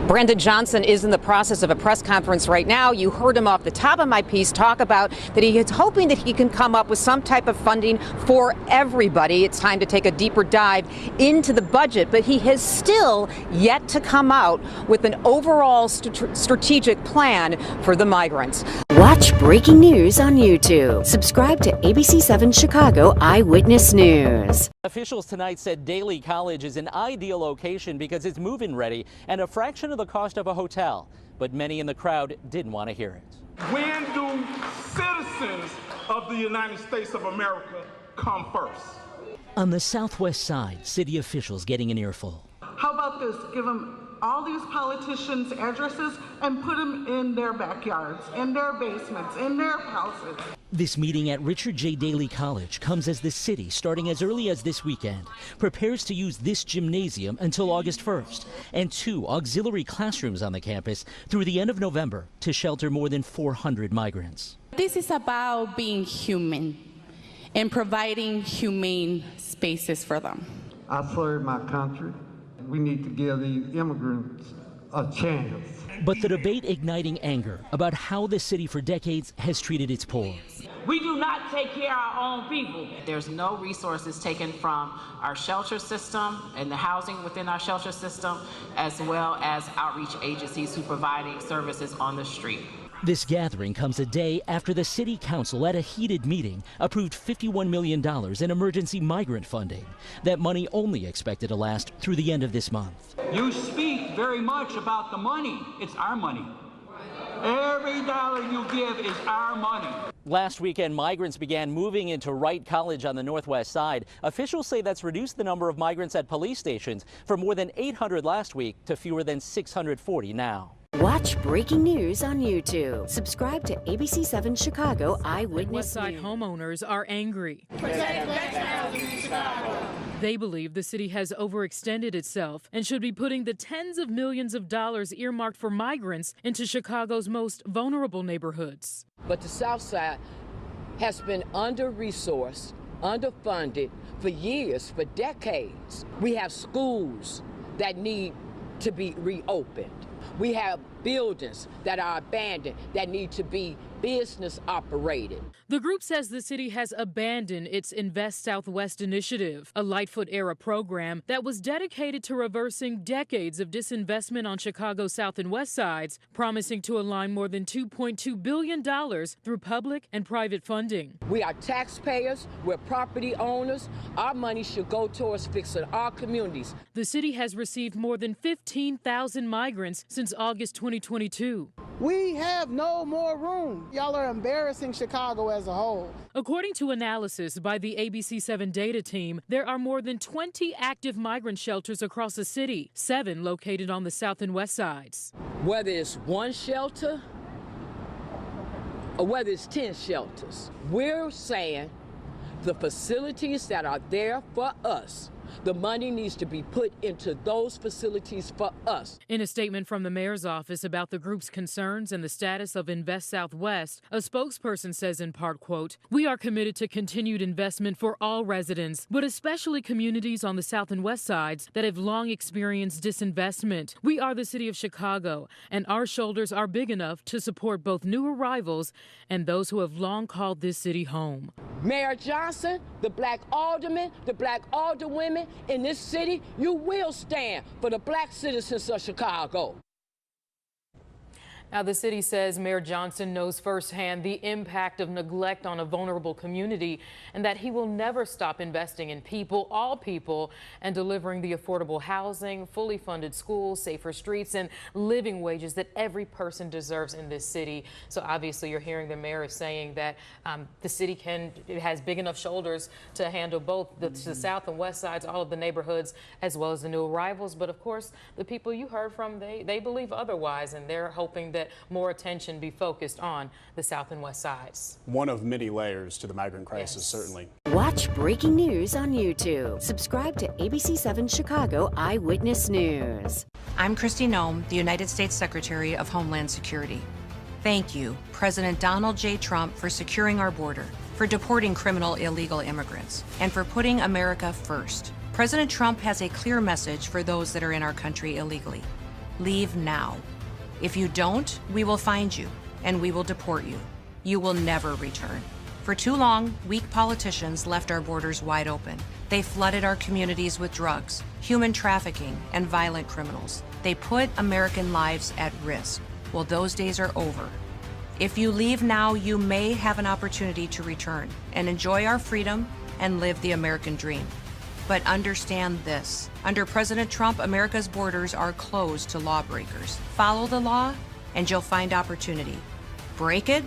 Brandon Johnson is in the process of a press conference right now. You heard him off the top of my piece talk about that he is hoping that he can come up with some type of funding for everybody. It's time to take a deeper dive into the budget, but he has still yet to come out with an overall strategic plan for the migrants. Watch breaking news on YouTube. Subscribe to ABC7 Chicago Eyewitness News. Officials tonight said Daly College is an ideal location because it's move-in ready and a fraction of the cost of a hotel. But many in the crowd didn't want to hear it. When do citizens of the United States of America come first? On the southwest side, city officials getting an earful. How about this? Give them all these politicians' addresses and put them in their backyards, in their basements, in their houses. This meeting at Richard J. Daly College comes as the city, starting as early as this weekend, prepares to use this gymnasium until August 1st and 2 auxiliary classrooms on the campus through the end of November to shelter more than 400 migrants. This is about being human and providing humane spaces for them. I serve my country. We need to give these immigrants a chance. But the debate igniting anger about how the city for decades has treated its poor. We do not take care of our own people. There's no resources taken from our shelter system and the housing within our shelter system, as well as outreach agencies who are providing services on the street. This gathering comes a day after the city council at a heated meeting approved $51 million in emergency migrant funding. That money only expected to last through the end of this month. You speak very much about the money. It's our money. Every dollar you give is our money. Last weekend, migrants began moving into Wright College on the northwest side. Officials say that's reduced the number of migrants at police stations from more than 800 last week to fewer than 640 now. Watch breaking news on YouTube. Subscribe to ABC7 Chicago Eyewitness Westside News. homeowners are angry. They believe the city has overextended itself and should be putting the tens of millions of dollars earmarked for migrants into Chicago's most vulnerable neighborhoods. But the South Side has been under-resourced, underfunded for years, for decades. We have schools that need to be reopened. We have buildings that are abandoned that need to be business operated. The group says the city has abandoned its Invest Southwest initiative, a Lightfoot-era program that was dedicated to reversing decades of disinvestment on Chicago's South and West Sides, promising to align more than $2.2 billion through public and private funding. We are taxpayers, we're property owners. Our money should go towards fixing our communities. The city has received more than 15,000 migrants since August 2022. We have no more room. Y'all are embarrassing Chicago as a whole. According to analysis by the ABC7 data team, there are more than 20 active migrant shelters across the city, 7 located on the South and West Sides. Whether it's one shelter or whether it's 10 shelters, we're saying the facilities that are there for us, the money needs to be put into those facilities for us. In a statement from the mayor's office about the group's concerns and the status of Invest Southwest, a spokesperson says in part, quote, "We are committed to continued investment for all residents, but especially communities on the South and West Sides that have long experienced disinvestment. We are the city of Chicago, and our shoulders are big enough to support both new arrivals and those who have long called this city home." Mayor Johnson, the black aldermen, the black alderwomen in this city, you will stand for the black citizens of Chicago. Now, the city says Mayor Johnson knows firsthand the impact of neglect on a vulnerable community and that he will never stop investing in people, all people, and delivering the affordable housing, fully funded schools, safer streets, and living wages that every person deserves in this city. So obviously you're hearing the mayor saying that the city has big enough shoulders to handle both the South and West Sides, all of the neighborhoods, as well as the new arrivals. But of course, the people you heard from, they believe otherwise, and they're hoping that more attention be focused on the South and West Sides. One of many layers to the migrant crisis, certainly. Watch breaking news on YouTube. Subscribe to ABC7 Chicago Eyewitness News. I'm Kristi Noem, the United States Secretary of Homeland Security. Thank you, President Donald J. Trump, for securing our border, for deporting criminal illegal immigrants, and for putting America first. President Trump has a clear message for those that are in our country illegally. Leave now. If you don't, we will find you and we will deport you. You will never return. For too long, weak politicians left our borders wide open. They flooded our communities with drugs, human trafficking, and violent criminals. They put American lives at risk. Well, those days are over. If you leave now, you may have an opportunity to return and enjoy our freedom and live the American dream. But understand this. Under President Trump, America's borders are closed to lawbreakers. Follow the law, and you'll find opportunity. Break it,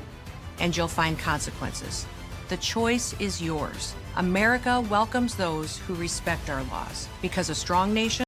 and you'll find consequences. The choice is yours. America welcomes those who respect our laws, because a strong nation